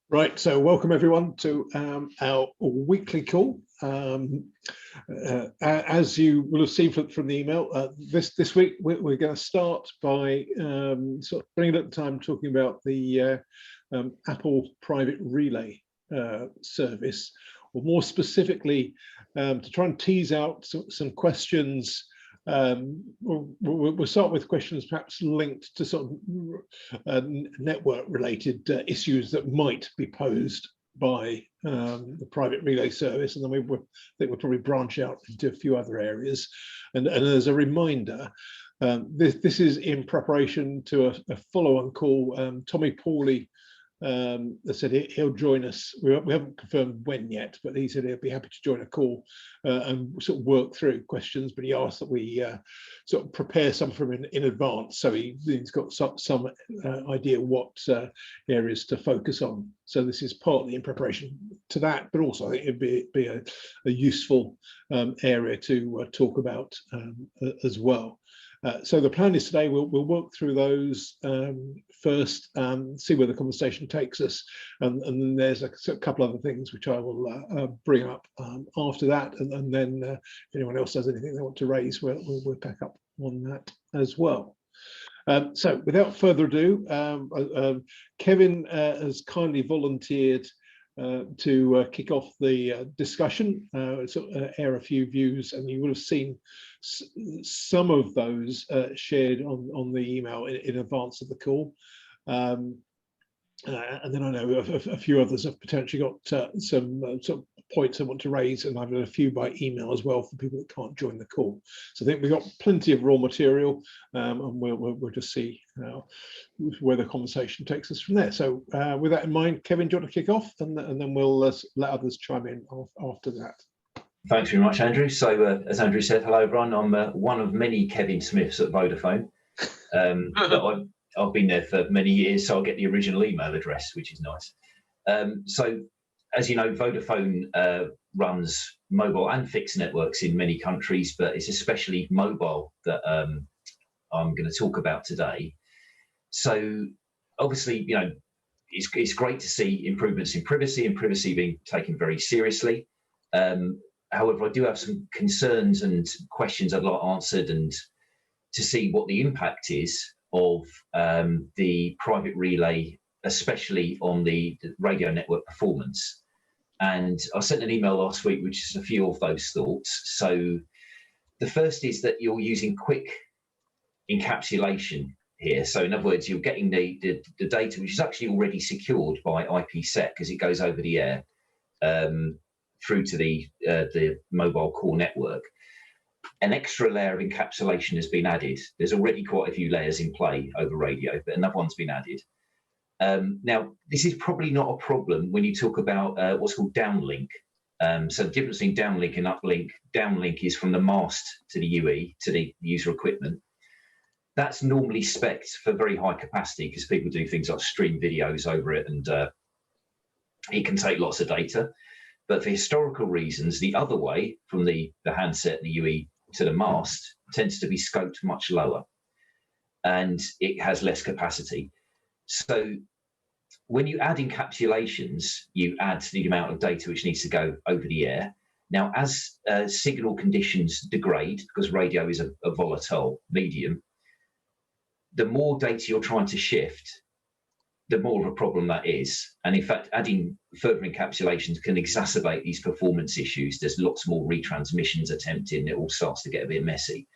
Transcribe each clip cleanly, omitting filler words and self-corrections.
Right, so welcome everyone to our weekly call. As you will have seen from the email, this week we're going to start by sort of bringing up the time talking about the Apple Private Relay service, or more specifically to try and tease out some questions. We'll start with questions perhaps linked to sort of network-related issues that might be posed by the private relay service, and then I think we'll probably branch out into a few other areas. And as a reminder, this is in preparation to a follow-on call. Tommy Pauly said he'll join us. We haven't confirmed when yet, but he said he'll be happy to join a call and sort of work through questions. But he asked that we sort of prepare some from in advance, so he's got some idea what areas to focus on. So this is partly in preparation to that, but also I think it'd be a useful area to talk about as well. So the plan is today we'll work through those first, see where the conversation takes us, and then there's a couple other things which I will bring up after that, and then if anyone else has anything they want to raise, we'll pick up on that as well. So without further ado, Kevin has kindly volunteered to kick off the discussion, air a few views, and you will have seen some of those shared on the email in advance of the call. And then I know a few others have potentially got some sort of points I want to raise, and I've got a few by email as well for people that can't join the call. So I think we've got plenty of raw material, and we'll just see where the conversation takes us from there. So with that in mind, Kevin, do you want to kick off, and then we'll let others chime in after that. Thanks very much, Andrew. So as Andrew said, hello everyone. I'm one of many Kevin Smiths at Vodafone. I've been there for many years, so I'll get the original email address, which is nice. So as you know, Vodafone runs mobile and fixed networks in many countries, but it's especially mobile that I'm going to talk about today. So obviously, you know, it's great to see improvements in privacy and privacy being taken very seriously. However, I do have some concerns and questions I'd like answered, and to see what the impact is of the private relay, especially on the radio network performance. And I sent an email last week, which is a few of those thoughts. So the first is that you're using quick encapsulation here. So in other words, you're getting the data, which is actually already secured by IPsec because it goes over the air through to the mobile core network. An extra layer of encapsulation has been added. There's already quite a few layers in play over radio, but another one's been added. Now, this is probably not a problem when you talk about what's called downlink. So the difference between downlink and uplink, downlink is from the mast to the UE, to the user equipment. That's normally spec'd for very high capacity because people do things like stream videos over it, and it can take lots of data. But for historical reasons, the other way, from the handset, the UE, to the mast, tends to be scoped much lower, and it has less capacity. So when you add encapsulations, you add the amount of data which needs to go over the air. Now, as signal conditions degrade, because radio is a volatile medium, the more data you're trying to shift, the more of a problem that is. And in fact, adding further encapsulations can exacerbate these performance issues. There's lots more retransmissions attempted, and it all starts to get a bit messy.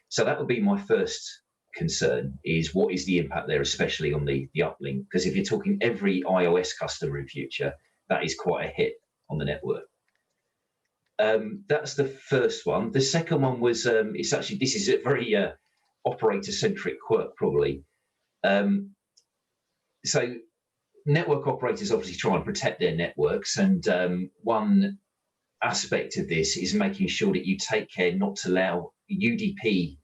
So that would be my first concern, is what is the impact there, especially on the uplink? Because if you're talking every iOS customer in future, that is quite a hit on the network. That's the first one. The second one was, this is a very operator-centric quirk, probably. So network operators obviously try and protect their networks, and one aspect of this is making sure that you take care not to allow UDP,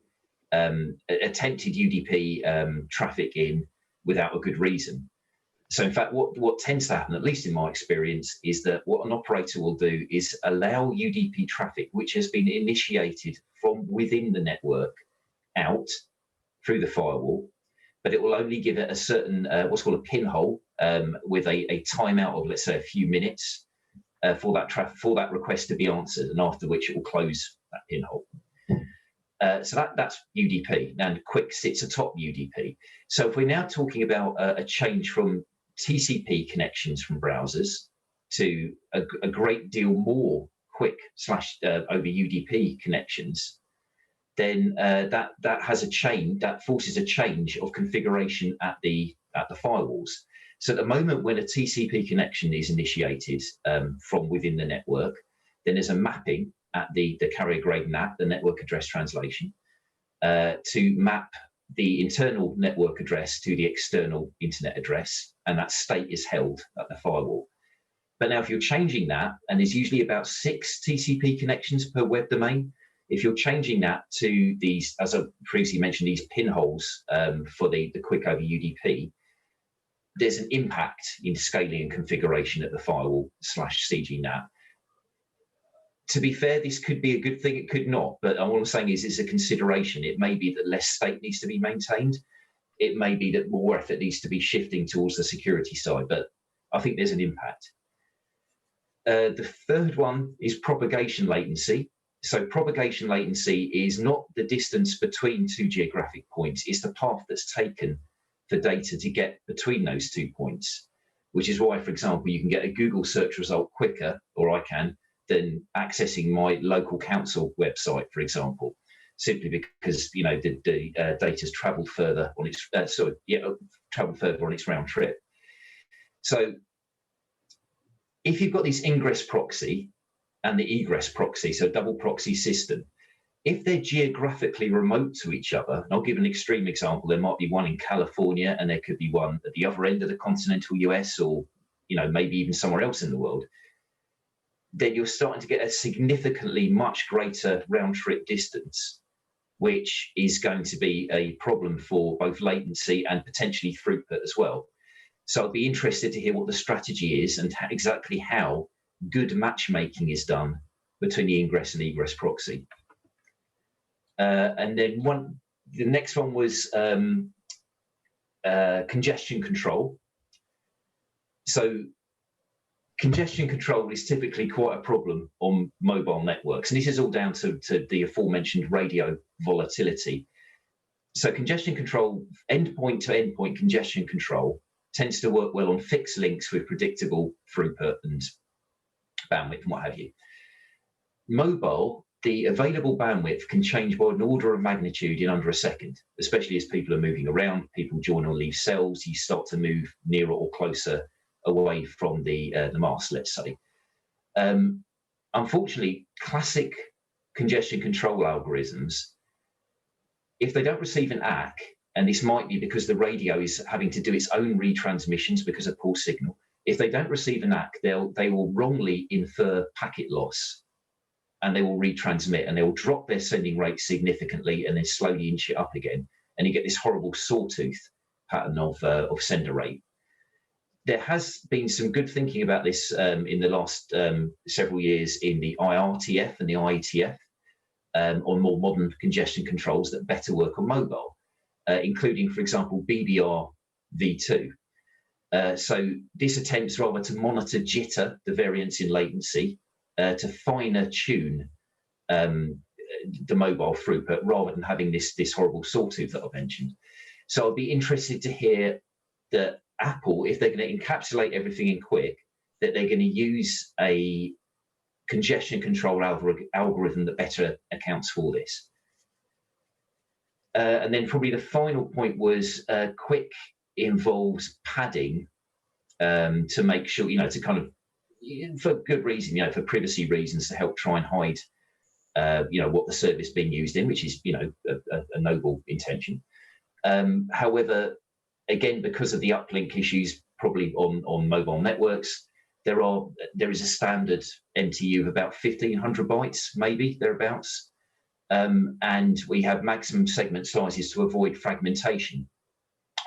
attempted UDP traffic in without a good reason. So in fact, what tends to happen, at least in my experience, is that what an operator will do is allow UDP traffic, which has been initiated from within the network, out through the firewall. but it will only give it a certain, what's called a pinhole, with a timeout of, let's say, a few minutes for that request to be answered, and after which it will close that pinhole. So that's UDP, and Quick sits atop UDP. So if we're now talking about a change from TCP connections from browsers to a great deal more Quick / over UDP connections, then that has a change, that forces a change of configuration at the firewalls. So at the moment when a TCP connection is initiated from within the network, then there's a mapping at the carrier grade NAT, the network address translation, to map the internal network address to the external internet address, and that state is held at the firewall. But now if you're changing that, and there's usually about 6 TCP connections per web domain, if you're changing that to these, as I previously mentioned, these pinholes for the Quick over UDP, there's an impact in scaling and configuration at the firewall / CGNAT. To be fair, this could be a good thing, it could not, but all I'm saying is it's a consideration. It may be that less state needs to be maintained. It may be that more effort needs to be shifting towards the security side, but I think there's an impact. The third one is propagation latency. So propagation latency is not the distance between 2 geographic points, it's the path that's taken for data to get between those 2 points, which is why, for example, you can get a Google search result quicker, or I can, than accessing my local council website, for example, simply because the data's travelled further on its travelled further on its round trip. So if you've got this ingress proxy and the egress proxy, so double proxy system, if they're geographically remote to each other, and I'll give an extreme example, there might be one in California and there could be one at the other end of the continental US, or maybe even somewhere else in the world, then you're starting to get a significantly much greater round trip distance, which is going to be a problem for both latency and potentially throughput as well. So I'd be interested to hear what the strategy is and exactly how good matchmaking is done between the ingress and egress proxy. And then the next one was congestion control. So congestion control is typically quite a problem on mobile networks, and this is all down to the aforementioned radio volatility. So congestion control, endpoint to endpoint congestion control, tends to work well on fixed links with predictable throughput and bandwidth and what have you. Mobile, the available bandwidth can change by an order of magnitude in under a second, especially as people are moving around, people join or leave cells, you start to move nearer or closer away from the mast, let's say. Unfortunately, classic congestion control algorithms, if they don't receive an ACK, and this might be because the radio is having to do its own retransmissions because of poor signal, if they don't receive an ACK, they will wrongly infer packet loss, and they will retransmit, and they will drop their sending rate significantly and then slowly inch it up again, and you get this horrible sawtooth pattern of sender rate. There has been some good thinking about this in the last several years in the IRTF and the IETF on more modern congestion controls that better work on mobile, including, for example, BBR v2. So this attempts rather to monitor jitter, the variance in latency, to finer tune the mobile throughput rather than having this horrible sawtooth that I mentioned. So I'd be interested to hear that Apple, if they're going to encapsulate everything in Quick, that they're going to use a congestion control algorithm that better accounts for this. And then probably the final point was Quick involves padding to make sure, to kind of, for good reason, for privacy reasons, to help try and hide, what the service being used in, which is, a noble intention. However, again, because of the uplink issues, probably on mobile networks, there is a standard MTU of about 1,500 bytes, maybe thereabouts, and we have maximum segment sizes to avoid fragmentation.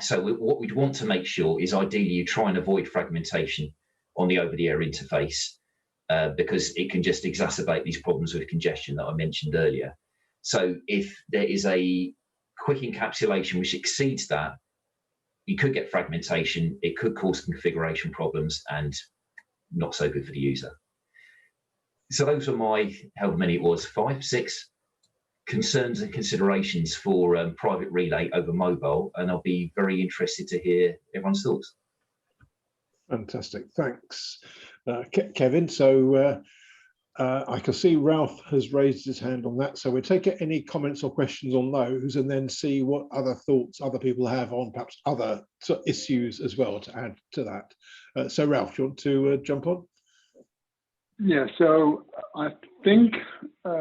So what we'd want to make sure is ideally you try and avoid fragmentation on the over-the-air interface, because it can just exacerbate these problems with congestion that I mentioned earlier. So if there is a quick encapsulation which exceeds that, you could get fragmentation, it could cause configuration problems, and not so good for the user. So those were my, however many it was, 5, 6 concerns and considerations for private relay over mobile, and I'll be very interested to hear everyone's thoughts. Fantastic, thanks, Kevin. So I can see Ralph has raised his hand on that. So we'll take any comments or questions on those, and then see what other thoughts other people have on perhaps other issues as well to add to that. So Ralph, do you want to jump on? Yeah, so I think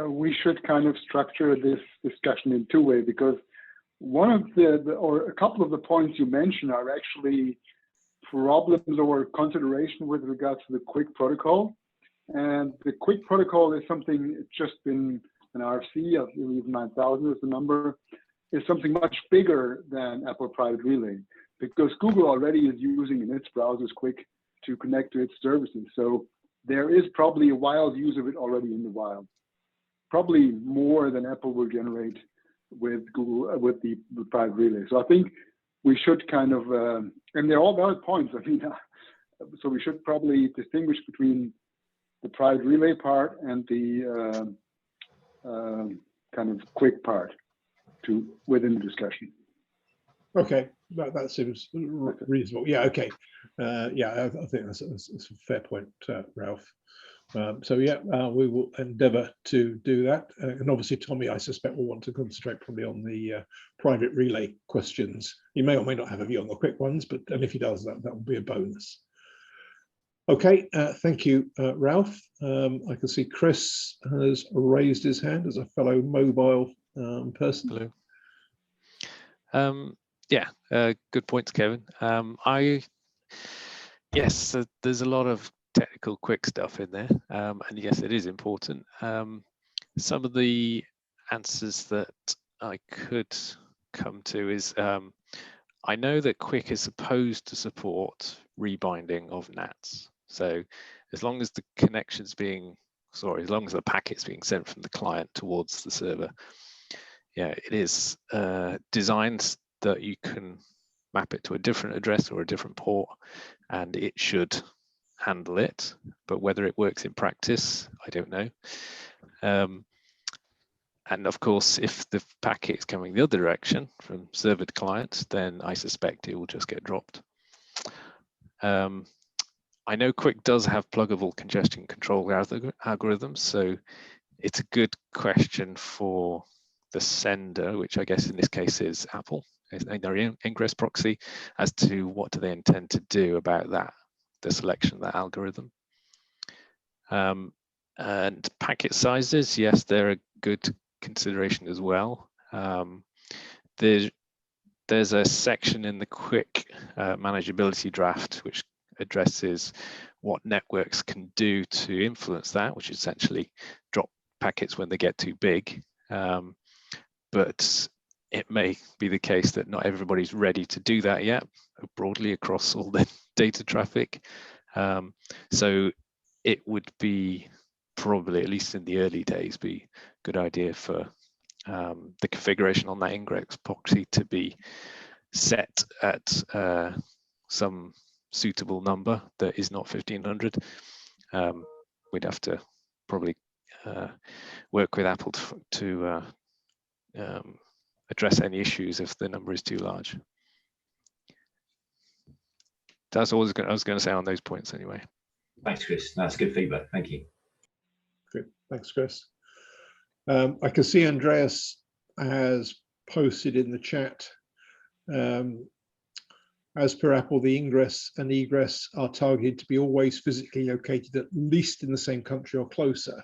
we should kind of structure this discussion in two ways, because one of or a couple of the points you mentioned are actually problems or consideration with regards to the QUIC protocol. And the QUIC protocol is something, it's just been an RFC, I believe 9,000 is the number, is something much bigger than Apple Private Relay, because Google already is using in its browsers QUIC to connect to its services. So there is probably a wild use of it already in the wild, probably more than Apple will generate with Google, with the Private Relay. So I think we should kind of, and they're all valid points. I mean, so we should probably distinguish between the Private Relay part and the kind of QUIC part within the discussion. Okay, that seems reasonable. Yeah, okay. Yeah, I think that's a fair point, Ralph. So yeah, we will endeavour to do that. And obviously, Tommy, I suspect, will want to concentrate probably on the private relay questions. He may or may not have a view on the quick ones, but and if he does, that will be a bonus. Okay, thank you, Ralph. I can see Chris has raised his hand as a fellow mobile person. Hello. Yeah, good points, Kevin. Yes, there's a lot of technical quick stuff in there, and yes, it is important. Some of the answers that I could come to is I know that QUIC is supposed to support rebinding of NATs. So as long as the connection's being, as long as the packet's being sent from the client towards the server, yeah, it is designed that you can map it to a different address or a different port, and it should handle it. But whether it works in practice, I don't know. And of course, if the packet is coming the other direction from server to client, then I suspect it will just get dropped. I know QUIC does have pluggable congestion control algorithms, so it's a good question for the sender, which I guess in this case is Apple, in their ingress proxy, as to what do they intend to do about that, the selection of that algorithm. And packet sizes, yes, they're a good consideration as well. There's a section in the QUIC manageability draft which addresses what networks can do to influence that, which is essentially drop packets when they get too big. But it may be the case that not everybody's ready to do that yet, broadly across all the data traffic. So it would be probably, at least in the early days, be a good idea for the configuration on that ingress proxy to be set at some suitable number that is not 1500. We'd have to probably work with Apple to address any issues if the number is too large. That's all I was going to say on those points anyway. Thanks, Chris. That's good feedback. Thank you. Good. Thanks, Chris. I can see Andreas has posted in the chat, as per Apple, the ingress and egress are targeted to be always physically located at least in the same country or closer.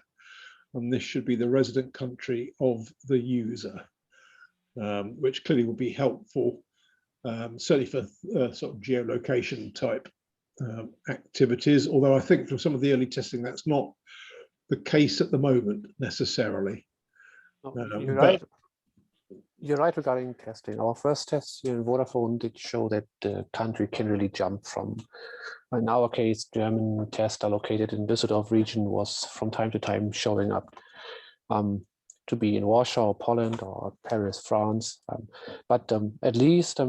And this should be the resident country of the user, which clearly will be helpful, certainly for sort of geolocation type activities. Although I think from some of the early testing, that's not the case at the moment necessarily. You're right. You're right regarding testing. Our first test in Vodafone did show that the country can really jump from, in our case, German tester located in Düsseldorf region was from time to time showing up to be in Warsaw, Poland, or Paris, France. But at least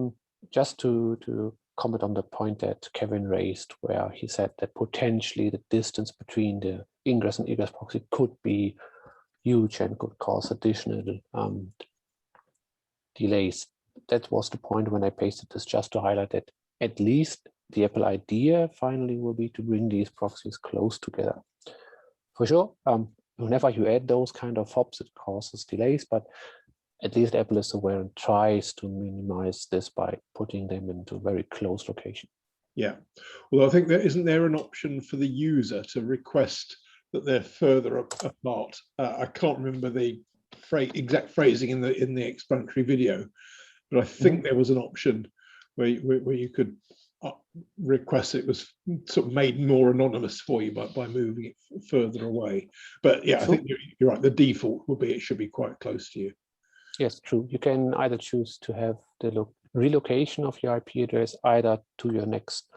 just to comment on the point that Kevin raised, where he said that potentially the distance between the ingress and egress proxy could be huge and could cause additional delays. That was the point when I pasted this, just to highlight that at least the Apple idea finally will be to bring these proxies close together. For sure, whenever you add those kind of hops, it causes delays, but at least Apple is aware and tries to minimize this by putting them into a very close location. Yeah, well, I think isn't there an option for the user to request that they're further apart. I can't remember the exact phrasing in the explanatory video, but I think there was an option where you could request it was sort of made more anonymous for you by moving it further away. But yeah, I think you're right. The default would be it should be quite close to you. Yes, true. You can either choose to have the relocation of your IP address either to your next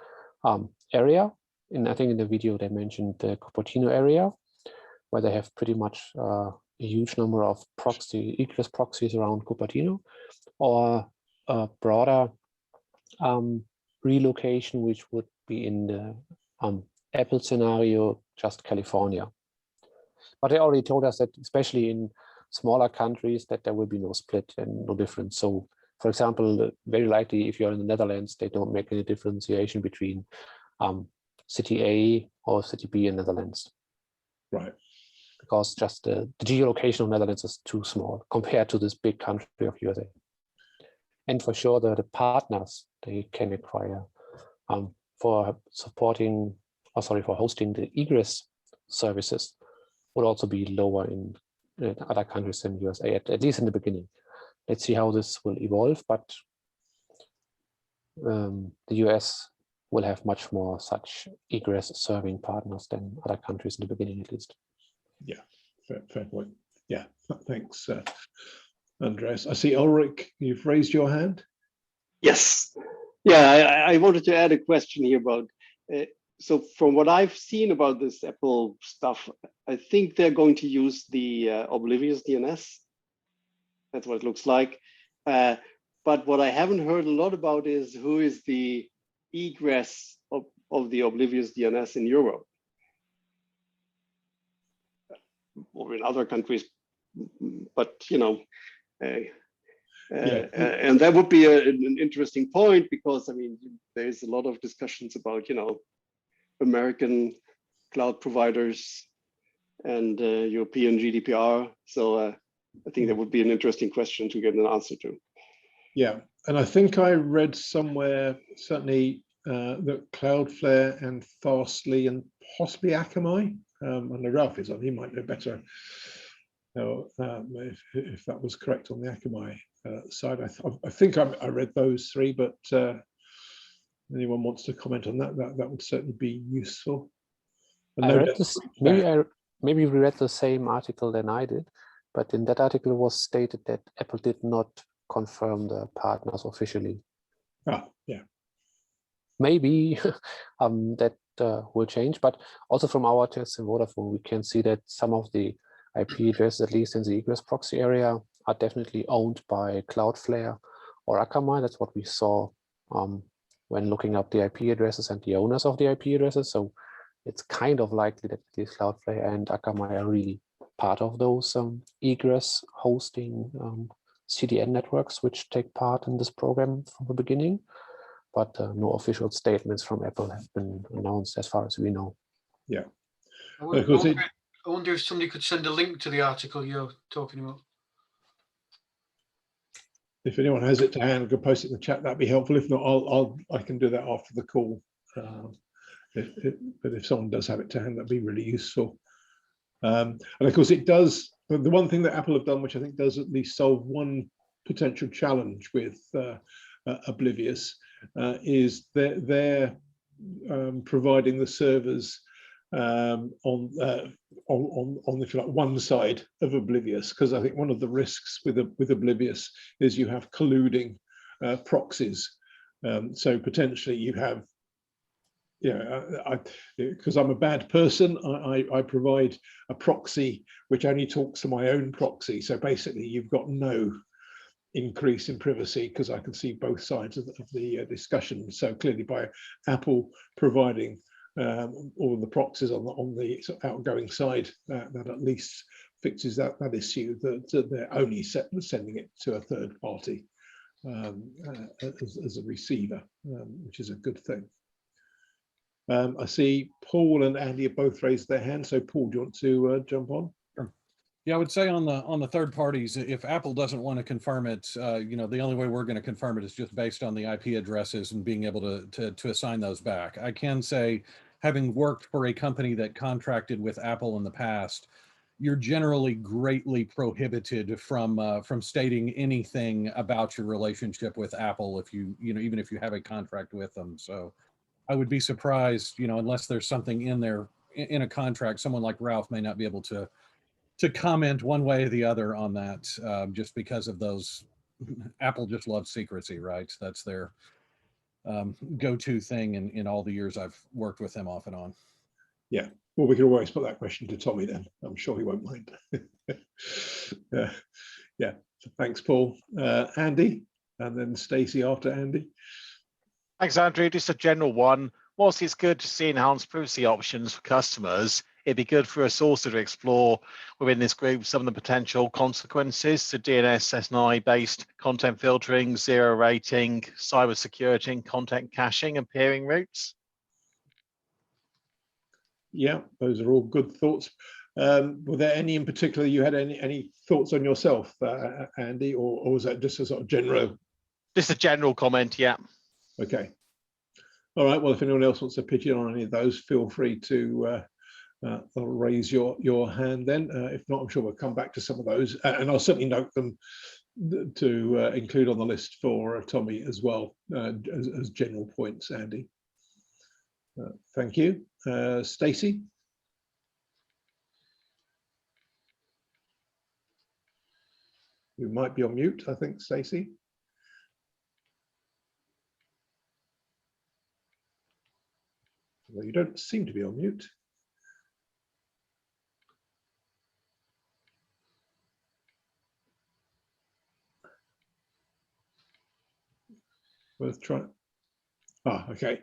area. And I think in the video they mentioned the Cupertino area, where they have pretty much a huge number of egress proxies around Cupertino, or a broader relocation, which would be in the Apple scenario, just California. But they already told us that, especially in smaller countries, that there will be no split and no difference. So, for example, very likely if you're in the Netherlands, they don't make any differentiation between city A or city B in Netherlands. Right. Because just the geolocation of Netherlands is too small compared to this big country of USA. And for sure, the partners they can acquire for hosting the egress services would also be lower in other countries than USA, at least in the beginning. Let's see how this will evolve, but the US will have much more such egress serving partners than other countries in the beginning, at least. Yeah, fair point. Yeah, thanks, Andreas. I see Ulrich, you've raised your hand. Yes. Yeah, I wanted to add a question here about, so from what I've seen about this Apple stuff, I think they're going to use the oblivious DNS. That's what it looks like. But what I haven't heard a lot about is who is the egress of the oblivious DNS in Europe or in other countries. But, you know, and that would be an interesting point, because I mean, there's a lot of discussions about, you know, American cloud providers and European GDPR. So I think that would be an interesting question to get an answer to. Yeah, and I think I read somewhere certainly that Cloudflare and Fastly and possibly Akamai, and Ralph is on, he might know better if that was correct on the Akamai side. I think I read those three, but anyone wants to comment on that, that would certainly be useful. I read this, maybe you read the same article than I did, but in that article it was stated that Apple did not confirm the partners officially. Ah, yeah. Maybe that will change, but also from our tests in Vodafone, we can see that some of the IP addresses, at least in the egress proxy area, are definitely owned by Cloudflare or Akamai. That's what we saw when looking up the IP addresses and the owners of the IP addresses. So it's kind of likely that at least Cloudflare and Akamai are really part of those egress hosting CDN networks which take part in this program from the beginning. But no official statements from Apple have been announced as far as we know. Yeah. I wonder if somebody could send a link to the article you're talking about. If anyone has it to hand, go post it in the chat. That'd be helpful. If not, I can do that after the call. But if someone does have it to hand, that'd be really useful. And of course, it does. The one thing that Apple have done, which I think does at least solve one potential challenge with Oblivious, is they're providing the servers on if you like one side of Oblivious, because I think one of the risks with Oblivious is you have colluding proxies. So potentially you have, because I'm a bad person, I provide a proxy which only talks to my own proxy. So basically you've got no increase in privacy, because I can see both sides of the discussion. So clearly, by Apple providing all of the proxies on the sort of outgoing side, that at least fixes that issue that they're only sending it to a third party as a receiver, which is a good thing. I see Paul and Andy have both raised their hands. So Paul, do you want to jump on? Yeah, I would say on the third parties, if Apple doesn't want to confirm it, you know, the only way we're going to confirm it is just based on the IP addresses and being able to assign those back. I can say, having worked for a company that contracted with Apple in the past, you're generally greatly prohibited from stating anything about your relationship with Apple if you know, even if you have a contract with them. So I would be surprised, you know, unless there's something in there in a contract, someone like Ralph may not be able to comment one way or the other on that, just because of those. Apple just loves secrecy, right? That's their go-to thing in all the years I've worked with them off and on. Yeah, well, we can always put that question to Tommy then. I'm sure he won't mind. Yeah, so thanks, Paul. Andy, and then Stacey after Andy. Thanks, Andrew. Just a general one. Whilst it's good to see enhanced privacy options for customers, it'd be good for us also to explore within this group some of the potential consequences to DNS, SNI-based content filtering, zero rating, cybersecurity, content caching, and peering routes. Yeah, those are all good thoughts. Were there any in particular you had any thoughts on yourself, Andy, or was that just a sort of general? Just a general comment, yeah. Okay. All right. Well, if anyone else wants to pitch in on any of those, feel free to raise your hand then. If not, I'm sure we'll come back to some of those, and I'll certainly note them to include on the list for Tommy as well, as general points, Andy. Thank you. Stacey? You might be on mute, I think, Stacey. Well, you don't seem to be on mute. Worth trying. Ah, okay.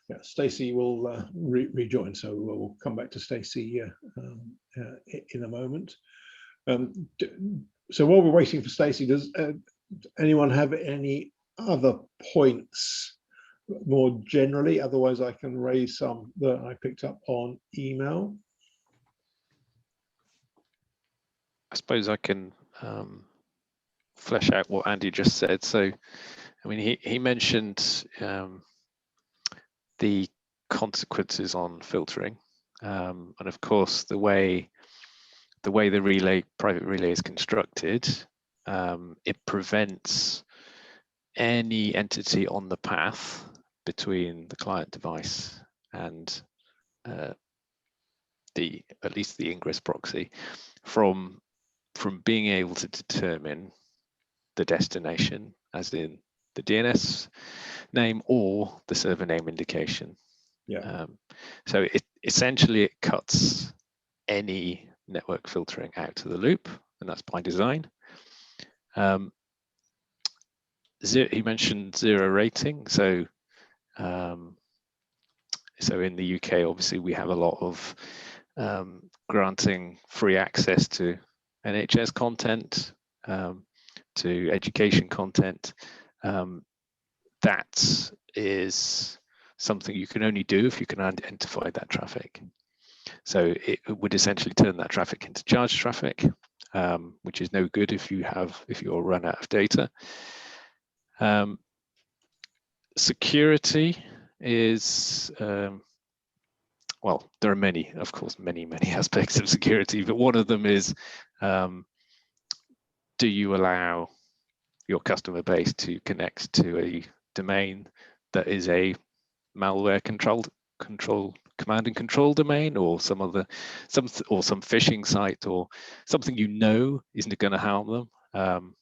Yeah, Stacey will rejoin, so we'll come back to Stacey in a moment. So while we're waiting for Stacey, does anyone have any other points more generally? Otherwise, I can raise some that I picked up on email. I suppose I can flesh out what Andy just said. So, I mean, he mentioned the consequences on filtering, and of course, the way the private relay is constructed, it prevents any entity on the path between the client device and at least the ingress proxy from being able to determine the destination, as in the DNS name or the server name indication. Yeah. So it cuts any network filtering out of the loop, and that's by design. He mentioned zero rating. So in the UK, obviously, we have a lot of granting free access to NHS content, to education content. That is something you can only do if you can identify that traffic. So it would essentially turn that traffic into charged traffic, which is no good if you're run out of data. Security is, well, there are many aspects of security, but one of them is, do you allow your customer base to connect to a domain that is a malware command and control domain, or some phishing site, or something isn't going to harm them?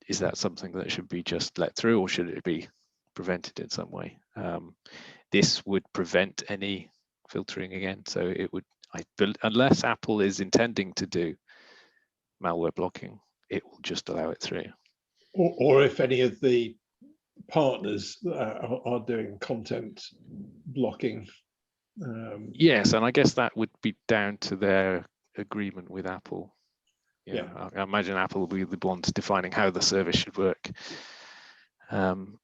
Is that something that should be just let through, or should it be prevented in some way? This would prevent any filtering again. So it would, unless Apple is intending to do malware blocking, it will just allow it through. Or if any of the partners are doing content blocking. Yes, and I guess that would be down to their agreement with Apple. Yeah, I imagine Apple will be the ones defining how the service should work. And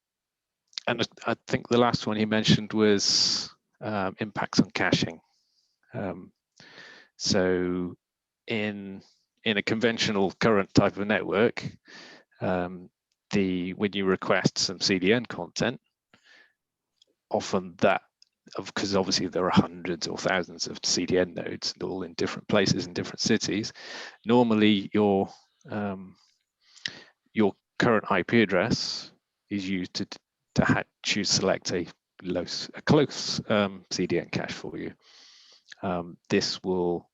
I think the last one he mentioned was impacts on caching. So in a conventional current type of network, when you request some CDN content, often that, because obviously there are hundreds or thousands of CDN nodes all in different places in different cities, normally your current IP address is used to select a close CDN cache for you. This will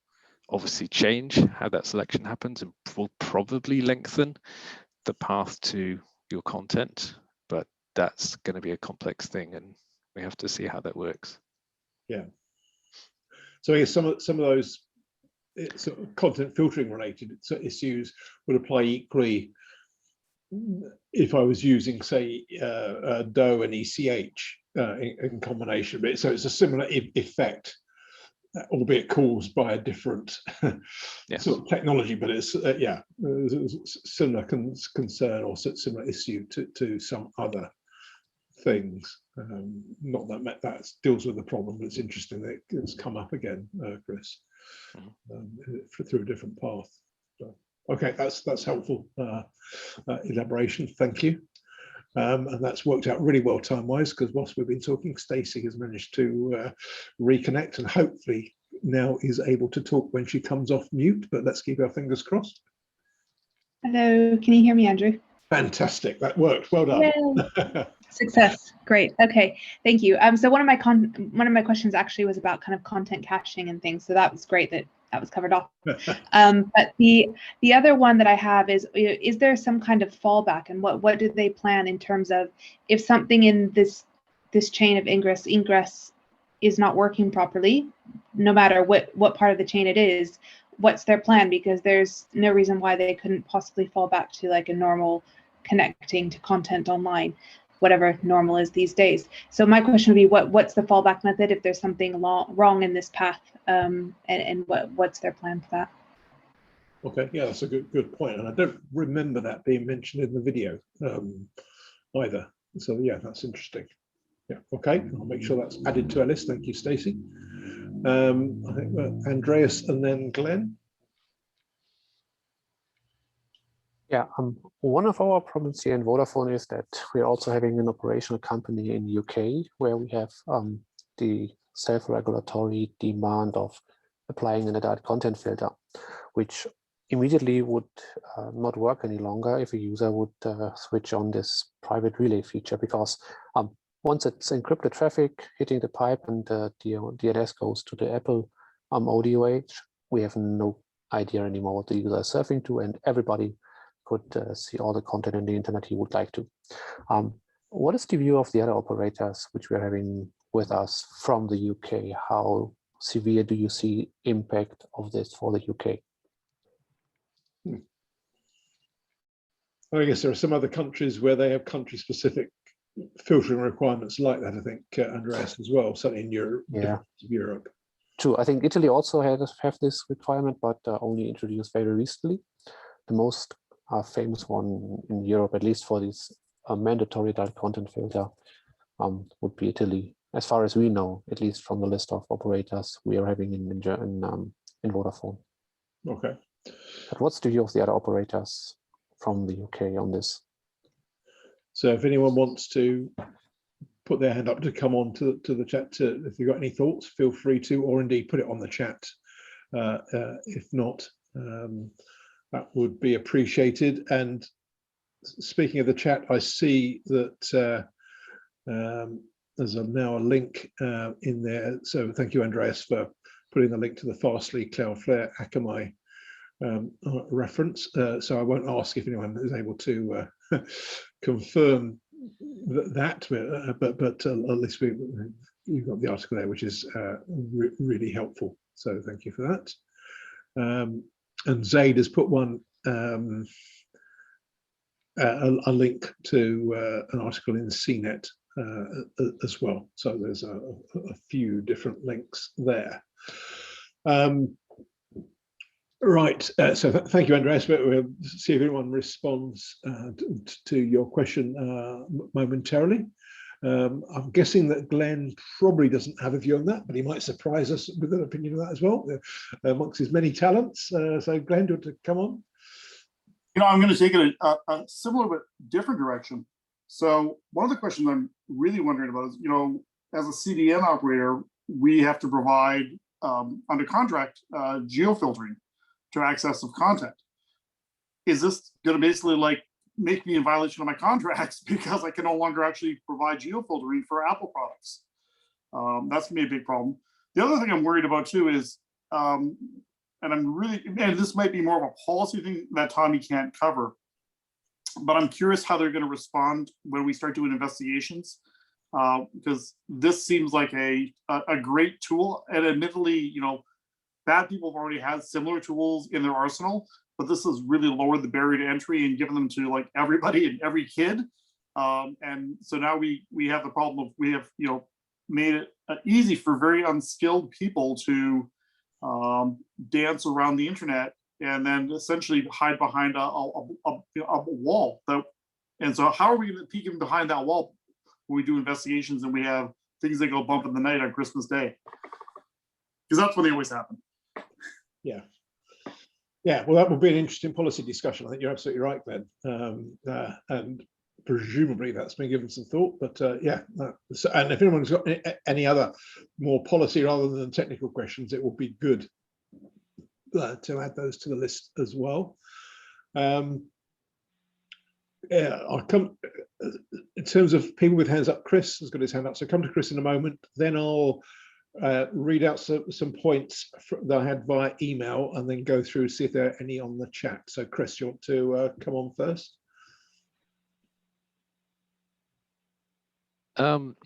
obviously change how that selection happens and will probably lengthen the path to your content, but that's going to be a complex thing, and we have to see how that works. Yeah. So I guess some of those sort of content filtering related issues would apply equally if I was using, say, DO and ECH in combination. But so it's a similar effect, albeit caused by a different sort of technology, but it's similar concern or similar issue to some other things. Not that deals with the problem, but it's interesting that it's come up again, Chris, through a different path. So, okay, that's helpful elaboration. Thank you. And that's worked out really well time-wise, because whilst we've been talking, Stacey has managed to reconnect and hopefully now is able to talk when she comes off mute, but let's keep our fingers crossed. Hello, can you hear me, Andrew? Fantastic, that worked, well done. Success, great. Okay, thank you. So one of my questions actually was about kind of content caching and things, so that was great that was covered off. But the other one that I have is there some kind of fallback, and what do they plan in terms of if something in this chain of ingress is not working properly, no matter what part of the chain it is, what's their plan? Because there's no reason why they couldn't possibly fall back to like a normal connecting to content online, whatever normal is these days. So my question would be, what's the fallback method if there's something wrong in this path, and what's their plan for that? Okay, yeah, that's a good point, and I don't remember that being mentioned in the video either. So yeah, that's interesting. Yeah, okay, I'll make sure that's added to our list. Thank you, Stacey. I think Andreas and then Glenn. Yeah, one of our problems here in Vodafone is that we're also having an operational company in UK where we have the self-regulatory demand of applying an adult content filter, which immediately would not work any longer if a user would switch on this private relay feature, because once it's encrypted traffic hitting the pipe and the DNS goes to the Apple ODOH, we have no idea anymore what the user is surfing to, and everybody could see all the content on the internet he would like to. What is the view of the other operators which we're having with us from the UK? How severe do you see impact of this for the UK? I guess there are some other countries where they have country-specific filtering requirements like that, I think, Andreas, as well, certainly in Europe. Yeah. Europe. True, I think Italy also have this requirement, but only introduced very recently. The most famous one in Europe, at least for this mandatory adult content filter, would be Italy, as far as we know, at least from the list of operators we are having in Vodafone. Okay. But what's the view of the other operators from the UK on this? So if anyone wants to put their hand up to come on to the chat, if you've got any thoughts, feel free to, or indeed put it on the chat. If not, that would be appreciated. And speaking of the chat, I see that there's now a link in there. So thank you, Andreas, for putting the link to the Fastly, Cloudflare, Akamai reference. So I won't ask if anyone is able to confirm that, but at least you've got the article there, which is really helpful. So thank you for that. And Zaid has put one a link to an article in CNET as well. So there's a few different links there. Right, so thank you, Andreas. But we'll see if anyone responds to your question momentarily. I'm guessing that Glenn probably doesn't have a view on that, but he might surprise us with an opinion of that as well, amongst his many talents. So Glenn, do you want to come on? You know, I'm going to take it a similar but different direction. So one of the questions I'm really wondering about is, you know, as a CDN operator, we have to provide under contract geofiltering to access of content. Is this going to basically like make me in violation of my contracts because I can no longer actually provide geofiltering for Apple products? That's gonna be a big problem. The other thing I'm worried about too is, and this might be more of a policy thing that Tommy can't cover, but I'm curious how they're going to respond when we start doing investigations, because this seems like a great tool, and admittedly, you know, bad people have already had similar tools in their arsenal, but this has really lowered the barrier to entry and given them to like everybody and every kid. And so now we have the problem of we have, you know, made it easy for very unskilled people to dance around the internet and then essentially hide behind a wall. And so how are we going to peek in behind that wall when we do investigations and we have things that go bump in the night on Christmas Day? Because that's when they always happen. Yeah. Yeah, well, that would be an interesting policy discussion. I think you're absolutely right, Glenn. And presumably that's been given some thought, but yeah. And if anyone's got any other more policy rather than technical questions, it would be good to add those to the list as well. Yeah, I'll come in terms of people with hands up. Chris has got his hand up, so come to Chris in a moment. Then I'll read out some points that I had via email and then go through, see if there are any on the chat. So Chris, you want to come on first?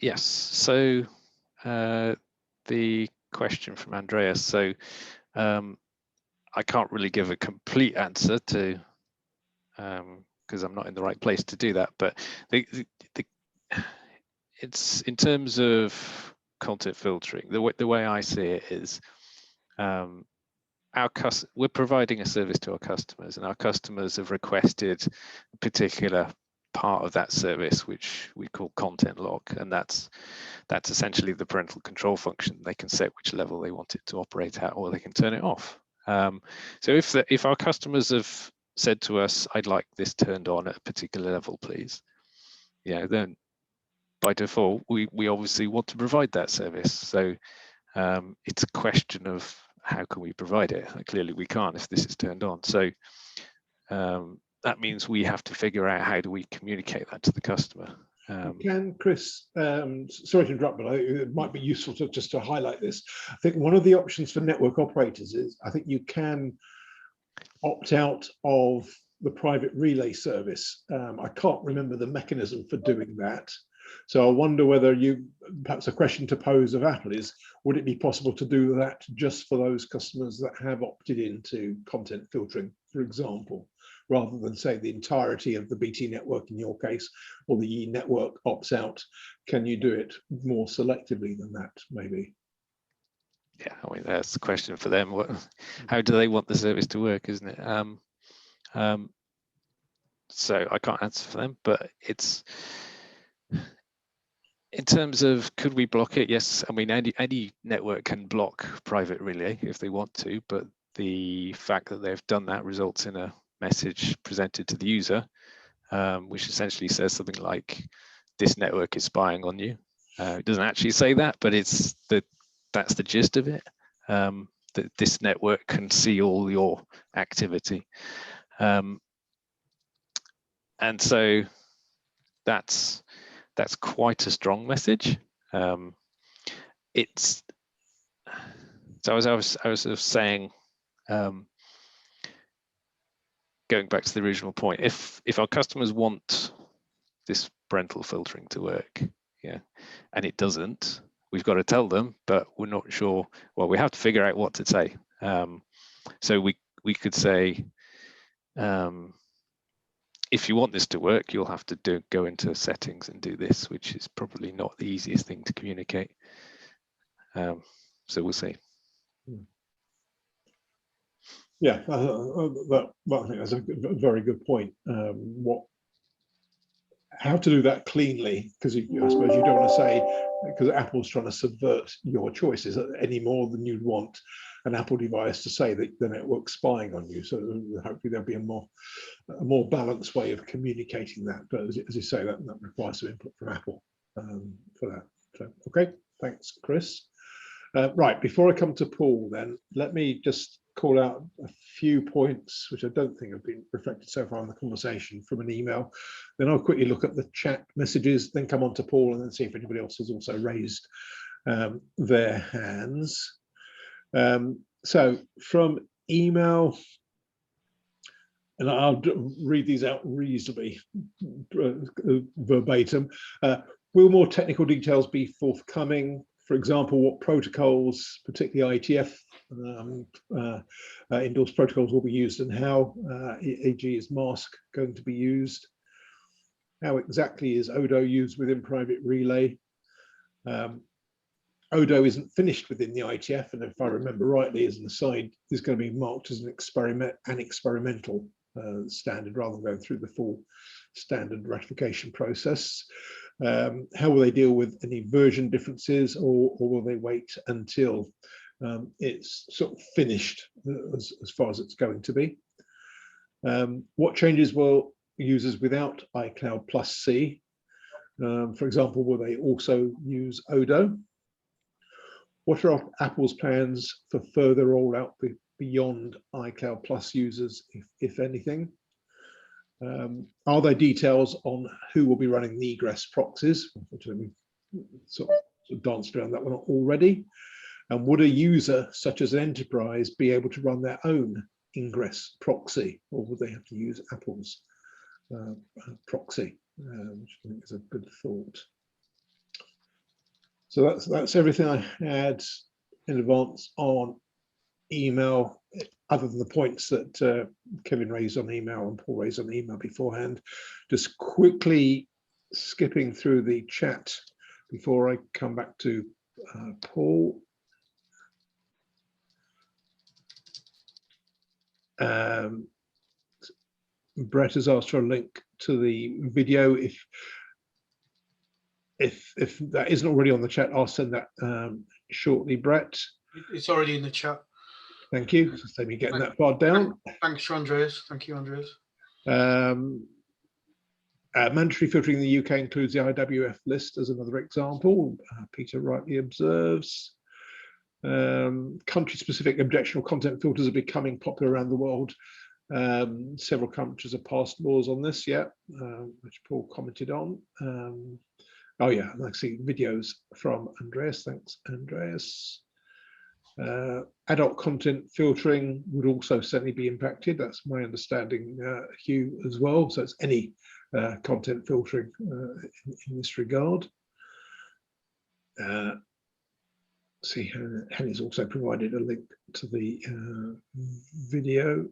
Yes, so the question from Andreas. So I can't really give a complete answer to, because I'm not in the right place to do that, but it's in terms of content filtering, the way I see it is we're providing a service to our customers, and our customers have requested a particular part of that service, which we call content log, and that's essentially the parental control function. They can set which level they want it to operate at, or they can turn it off. So if our customers have said to us, "I'd like this turned on at a particular level, please," yeah, then by default, we obviously want to provide that service. So it's a question of how can we provide it? Clearly we can't if this is turned on. So that means we have to figure out how do we communicate that to the customer. Can Chris, sorry to interrupt, but it might be useful to just to highlight this. I think one of the options for network operators is I think you can opt out of the private relay service. I can't remember the mechanism for doing that. So I wonder whether perhaps a question to pose of Apple is, would it be possible to do that just for those customers that have opted into content filtering, for example, rather than say the entirety of the BT network in your case, or the E network opts out? Can you do it more selectively than that, maybe? Yeah, I mean, that's the question for them. How do they want the service to work, isn't it? So I can't answer for them, but it's, in terms of could we block it? Yes, I mean, any network can block private relay if they want to, but the fact that they've done that results in a message presented to the user, which essentially says something like, this network is spying on you. It doesn't actually say that, but that's the gist of it, that this network can see all your activity. And so that's quite a strong message. It's, so as I was sort of saying, going back to the original point, if our customers want this parental filtering to work, yeah, and it doesn't, we've got to tell them, but we're not sure. Well, we have to figure out what to say. So we could say, if you want this to work, you'll have to go into settings and do this, which is probably not the easiest thing to communicate. So we'll see. Yeah, I think that's a very good point. How to do that cleanly, because I suppose you don't want to say, because Apple's trying to subvert your choices any more than you'd want an Apple device to say that the network's spying on you. So hopefully there'll be a more balanced way of communicating that. But as you say, that requires some input from Apple for that. So, okay, thanks, Chris. Right, before I come to Paul, then let me just call out a few points which I don't think have been reflected so far in the conversation from an email. Then I'll quickly look at the chat messages, then come on to Paul, and then see if anybody else has also raised their hands. So from email, and I'll read these out reasonably verbatim. Will more technical details be forthcoming? For example, what protocols, particularly IETF endorsed protocols, will be used, and how, e.g. is mask going to be used? How exactly is Odo used within private relay? Odo isn't finished within the IETF, and if I remember rightly, as an aside, is going to be marked as an experimental standard rather than going through the full standard ratification process. How will they deal with any version differences, or will they wait until it's sort of finished as far as it's going to be? What changes will users without iCloud plus C? For example, will they also use Odo? What are Apple's plans for further rollout beyond iCloud plus users, if anything? Are there details on who will be running the egress proxies? We sort of danced around that one already. And would a user such as an enterprise be able to run their own ingress proxy, or would they have to use Apple's proxy, which I think is a good thought. So that's everything I had in advance on email, other than the points that Kevin raised on email and Paul raised on email beforehand. Just quickly skipping through the chat before I come back to Paul. Brett has asked for a link to the video. If that isn't already on the chat, I'll send that shortly, Brett. It's already in the chat. Thank you. So me getting that far down. Thanks, Andreas. Thank you, Andreas. Mandatory filtering in the UK includes the IWF list as another example. Peter rightly observes. Country-specific objectionable content filters are becoming popular around the world. Several countries have passed laws on this, which Paul commented on. Oh yeah, I see videos from Andreas. Thanks, Andreas. Adult content filtering would also certainly be impacted. That's my understanding, Hugh, as well. So it's any content filtering in this regard. See, Henny's also provided a link to the video.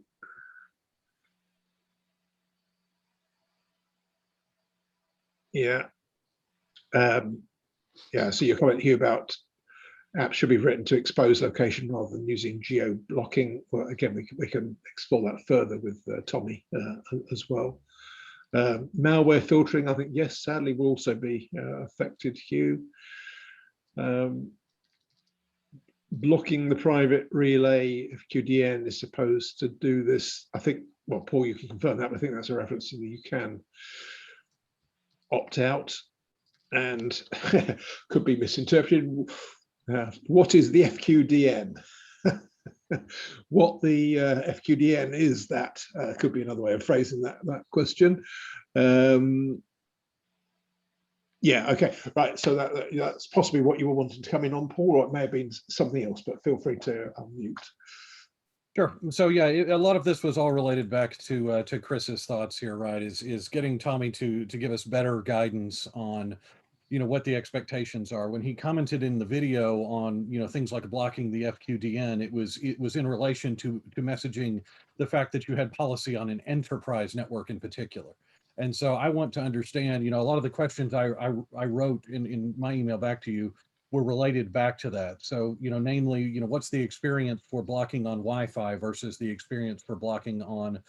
Yeah. Yeah, so your comment here about apps should be written to expose location rather than using geo-blocking. Well, again, we can explore that further with Tommy as well. Malware filtering, I think, yes, sadly, will also be affected, Hugh. Blocking the private relay, if QDN is supposed to do this, I think, well, Paul, you can confirm that, but I think that's a reference to that you can opt out, and could be misinterpreted. What is the FQDN? What the FQDN is, that could be another way of phrasing that question. Yeah, okay, right. So that's possibly what you were wanting to come in on, Paul, or it may have been something else, but feel free to unmute. Sure. So yeah, a lot of this was all related back to Chris's thoughts here, right? Is getting Tommy to give us better guidance on, what the expectations are. When he commented in the video on, things like blocking the FQDN, it was in relation to messaging the fact that you had policy on an enterprise network in particular. And so I want to understand, a lot of the questions I wrote in my email back to you were related back to that. So, namely, what's the experience for blocking on Wi-Fi versus the experience for blocking on,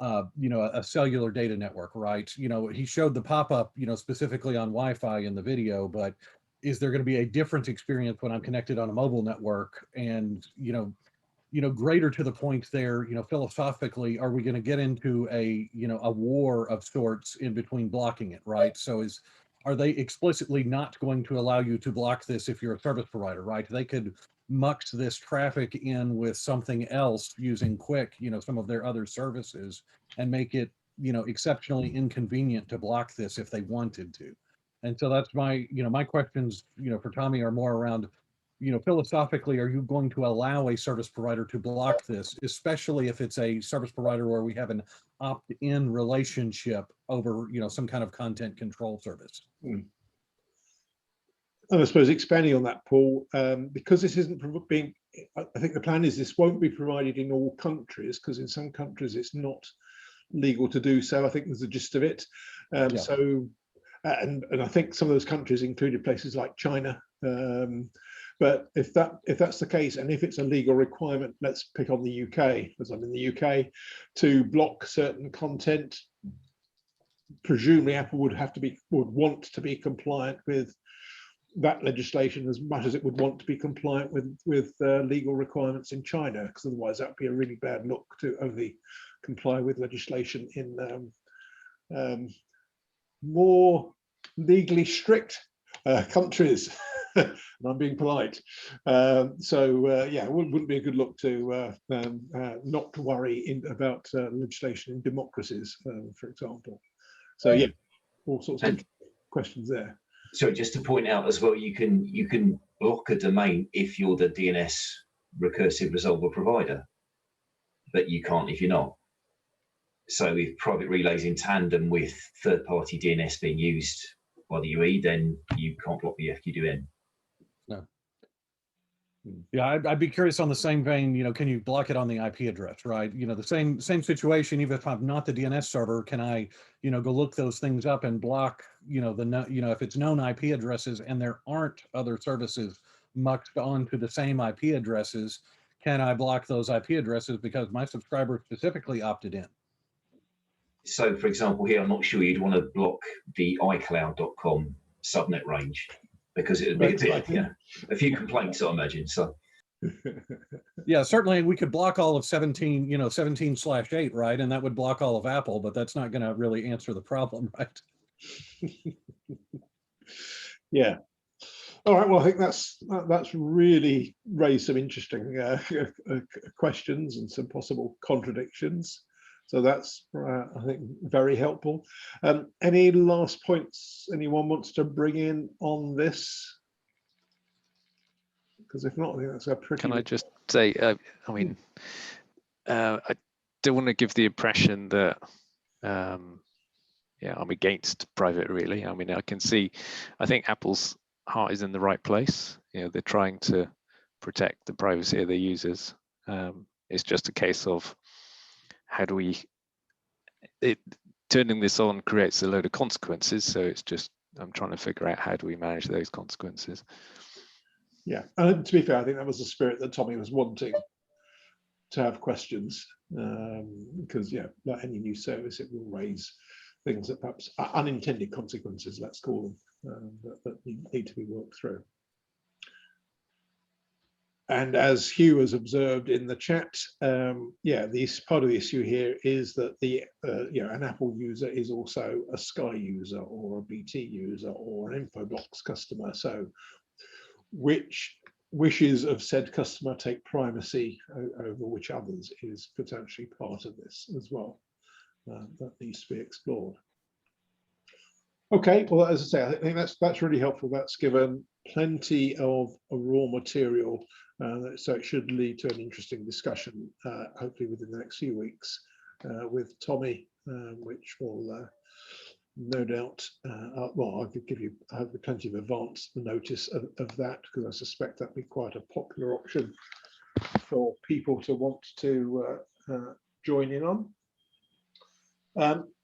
a cellular data network, right? He showed the pop-up, specifically on Wi-Fi in the video, but is there going to be a different experience when I'm connected on a mobile network? And, greater to the point there, philosophically, are we going to get into a war of sorts in between blocking it, right? So are they explicitly not going to allow you to block this if you're a service provider, right? They could mux this traffic in with something else using Quick, some of their other services, and make it, exceptionally inconvenient to block this if they wanted to. And so that's my questions, for Tommy are more around, philosophically, are you going to allow a service provider to block this, especially if it's a service provider where we have an opt-in relationship over, some kind of content control service? And I suppose expanding on that, Paul, because this isn't being, I think the plan is this won't be provided in all countries, because in some countries it's not legal to do so. I think there's the gist of it. So, and I think some of those countries included places like China. But if that's the case, and if it's a legal requirement, let's pick on the UK, as I'm in the UK, to block certain content, presumably Apple would want to be compliant with that legislation as much as it would want to be compliant with legal requirements in China, because otherwise that would be a really bad look to only comply with legislation in more legally strict countries. And I'm being polite. Yeah, it wouldn't be a good look to not to worry about legislation in democracies, for example. So yeah, all sorts of questions there. So just to point out as well, you can block a domain if you're the DNS recursive resolver provider, but you can't if you're not. So if private relays in tandem with third-party DNS being used by the UE, then you can't block the FQDN. No. Yeah, I'd be curious on the same vein, can you block it on the IP address, right? The same situation, even if I'm not the DNS server, can I, go look those things up and block, if it's known IP addresses and there aren't other services mucked onto the same IP addresses, can I block those IP addresses because my subscriber specifically opted in? So for example, here, I'm not sure you'd want to block the iCloud.com subnet range, because it would be a few complaints, I imagine. So yeah, certainly we could block all of 17, 17/8, right? And that would block all of Apple, but that's not going to really answer the problem, right? Yeah. All right. Well, I think that's really raised some interesting questions and some possible contradictions. So that's, I think, very helpful. Any last points anyone wants to bring in on this? Because if not, I think that's a pretty... Can I just say, I mean, I don't want to give the impression that, yeah, I'm against private relay. I mean, I think Apple's heart is in the right place. They're trying to protect the privacy of their users. It's just a case of how do we, turning this on creates a load of consequences. So it's just, I'm trying to figure out how do we manage those consequences. Yeah, and to be fair, I think that was the spirit that Tommy was wanting to have questions, because yeah, like any new service, it will raise things that perhaps are unintended consequences, let's call them, that need to be worked through. And as Hugh has observed in the chat, yeah, this part of the issue here is that an Apple user is also a Sky user or a BT user or an Infoblox customer. So which wishes of said customer take primacy over which others is potentially part of this as well. That needs to be explored. Okay, well, as I say, I think that's really helpful. That's given plenty of raw material, so it should lead to an interesting discussion, hopefully within the next few weeks, with Tommy, which will no doubt, well, I could give you plenty of advance notice of that, because I suspect that'd be quite a popular option for people to want to join in on.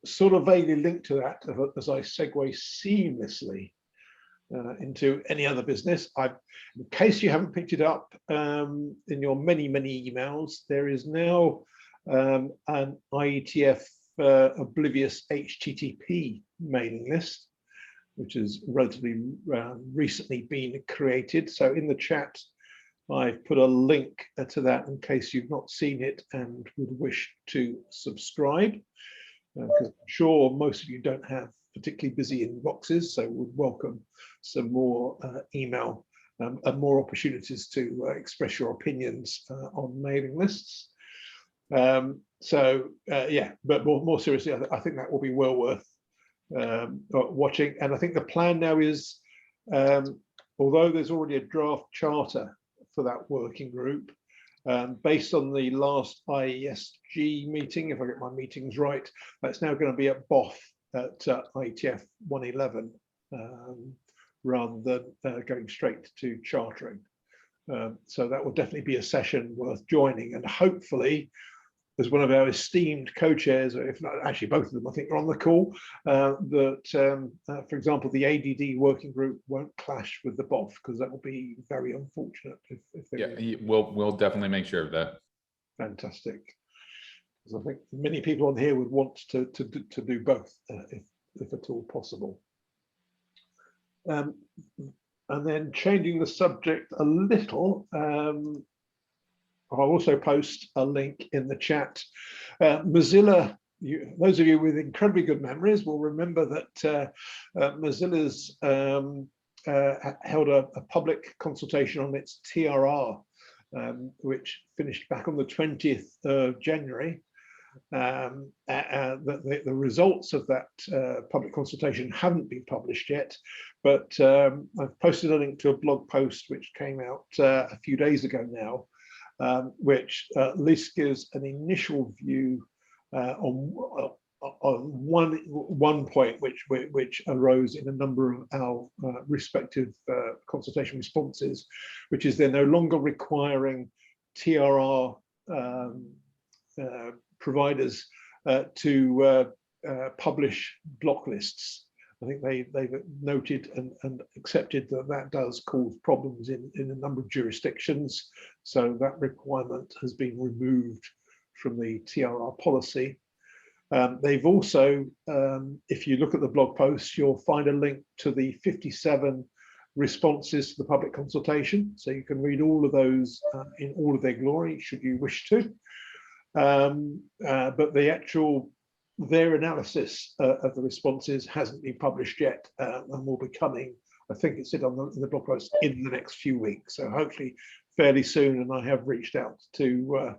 Sort of vaguely linked to that, as I segue seamlessly into any other business, in case you haven't picked it up in your many emails, there is now an IETF oblivious HTTP mailing list, which has relatively recently been created. So in the chat, I've put a link to that in case you've not seen it and would wish to subscribe. Because I'm sure most of you don't have particularly busy inboxes, so would welcome some more email and more opportunities to express your opinions on mailing lists. Yeah, but more seriously, I think that will be well worth watching. And I think the plan now is, although there's already a draft charter for that working group, based on the last IESG meeting, if I get my meetings right, that's now going to be at BOF at IETF 111, rather than going straight to chartering. So that will definitely be a session worth joining, and hopefully, as one of our esteemed co-chairs, or if not actually both of them, I think are on the call, for example, the ADD working group won't clash with the BOF, because that will be very unfortunate if they yeah, we'll definitely make sure of that. Fantastic, because I think many people on here would want to do both, if at all possible. And then changing the subject a little, I'll also post a link in the chat. Mozilla, those of you with incredibly good memories will remember that Mozilla's held a public consultation on its TRR, which finished back on the 20th of January. The results of that public consultation haven't been published yet, but I've posted a link to a blog post which came out a few days ago now, which at least gives an initial view on one point which arose in a number of our respective consultation responses, which is they're no longer requiring TRR providers to publish block lists. I think they've noted and accepted that that does cause problems in a number of jurisdictions. So that requirement has been removed from the TRR policy. They've also, if you look at the blog post, you'll find a link to the 57 responses to the public consultation. So you can read all of those in all of their glory, should you wish to. But their analysis of the responses hasn't been published yet, and will be coming, I think it said on the blog post, in the next few weeks. So hopefully fairly soon, and I have reached out to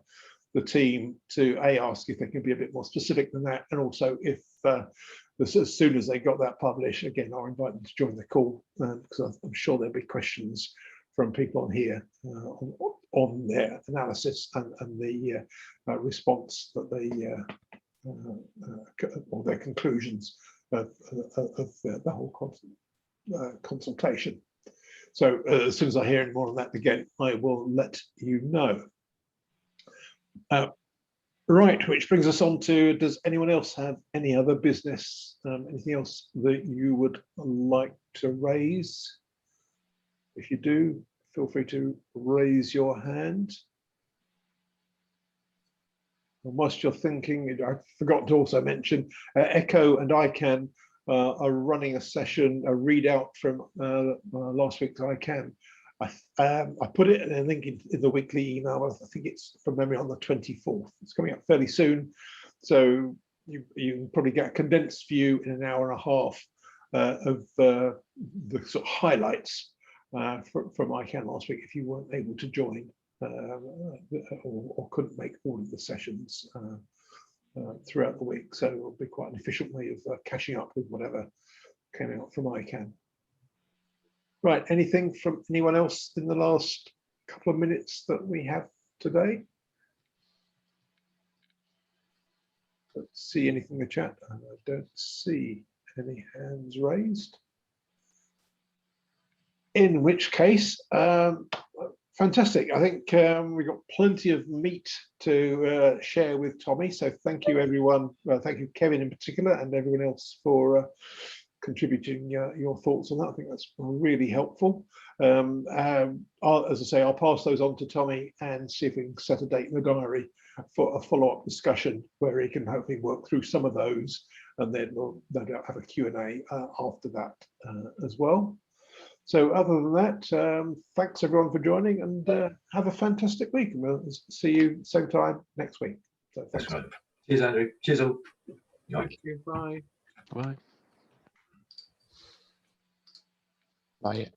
the team to ask if they can be a bit more specific than that, and also if as soon as they got that published, again, I'll invite them to join the call, because I'm sure there'll be questions from people on here on their analysis and the response that they or their conclusions of the whole consultation. So as soon as I hear any more on that, again, I will let you know. Right, which brings us on to, does anyone else have any other business, anything else that you would like to raise? If you do, feel free to raise your hand. And whilst you're thinking, I forgot to also mention, Echo and ICANN are running a session, a readout from last week's ICANN. I put it in a link in the weekly email. I think it's from memory on the 24th. It's coming up fairly soon. So you can probably get a condensed view in an hour and a half of the sort of highlights from ICANN last week if you weren't able to join or couldn't make all of the sessions throughout the week. So it'll be quite an efficient way of catching up with whatever came out from ICANN. Right, anything from anyone else in the last couple of minutes that we have today? Don't see anything in the chat, and I don't see any hands raised. In which case, Fantastic. I think we've got plenty of meat to share with Tommy. So thank you, everyone. Well, thank you, Kevin, in particular, and everyone else for contributing your thoughts on that. I think that's really helpful. As I say, I'll pass those on to Tommy and see if we can set a date in the diary for a follow-up discussion where he can hopefully work through some of those, and then we'll no doubt have a Q&A after that as well. So other than that, thanks everyone for joining, and have a fantastic week. And we'll see you same time next week. So thanks. That's right. Cheers, Andrew. Cheers all. Thank you. Bye. Bye. Bye.